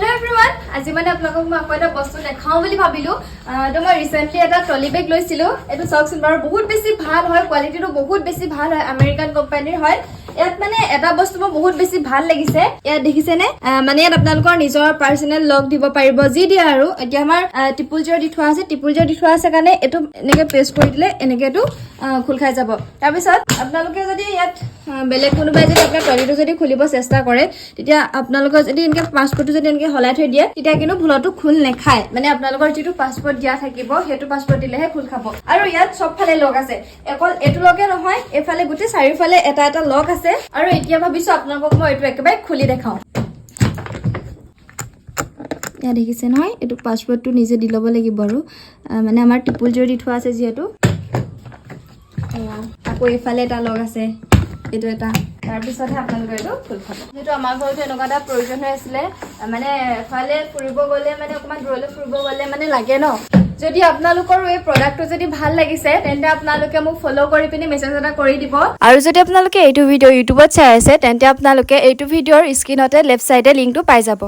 Hello everyone. আজি মানে আপোনালোকক মই আকৌ এটা বস্তু দেখাও বুলি ভাবিলো তো মই ৰিসেন্টলি এটা ট্ৰলি বেগ লৈছিলো এটো চকচন বাৰু বহুত বেছি ভাল হয় কোৱালিটিটো বহুত বেছি ভাল হয় আমেৰিকান কোম্পানীৰ হয় ইয়াত মানে এটা বস্তু মোৰ বহুত বেছি ভাল লাগিছে ইয়াত দেখিছে নে মানে ইয়াত আপোনালোকৰ নিজৰ পাৰ্সোনাল লক দিব পাৰিব যি দিয়া আৰু এতিয়া আমাৰ টিপুল জৰ দি থোৱা আছে কাৰণে এটো এনেকে প্ৰেছ কৰি দিলে এনেকে এটো খুল খাই যাব তাৰ পিছত আপোনালোকে যদি ইয়াত বেলেগ কোনোবাই যদি আপোনাৰ ট্ৰলিটো যদি খুলিব চেষ্টা কৰে তেতিয়া আপোনালোকৰ যদি এনেকে পাছপৰ্টটো যদি এনেকে হলাই থৈ দিয়ে তেতিয়া কিন্তু ভুলটো খুল নেখায় মানে আপোনালোকৰ যেটো পাছপৰ্ট দিয়া থাকিব হেতু পাছপৰ্ট দিলেহে খুল খাব আৰু ইয়াত সবফালে লক আছে অকল এটো লকে নহয় এফালে গুটি চাৰিফালে এটা এটা লক আছে আৰু এতিয়া ভাবিছো আপোনালোকক মই এটো একেবাৰে খুলি দেখাও ইয়া দেখিছে নহয় এটো পাছপৰ্টটো নিজে দি লব লাগিব আৰু মানে আমাৰ টিপুল জৰ দি থোৱা আছে যেহেতু আকৌ এফালে এটা লক আছে এটো এটা তাৰ পিছতহে আপোনালোকে এটো খুল খাব যেটো আমাৰ ঘৰতে এনেকুৱা এটা প্ৰয়োজন হৈ আছিল মানে এফালে ফুৰিব গলে মানে অকমান দূৰলৈ ফুৰিব গলে মানে লাগে ন যদি আপোনালোকৰ এই প্ৰডাক্টটো যদি ভাল লাগিছে তেন্তে আপোনালোকে মোক ফলো কৰি পিনি মেছেজ এটা কৰি দিব আৰু যদি আপোনালোকে এইটো ভিডিও ইউটিউবত চাই আছে তেন্তে আপোনালোকে এইটো ভিডিওৰ স্ক্ৰিনতে লেফট সাইডে লিংকটো পাই যাব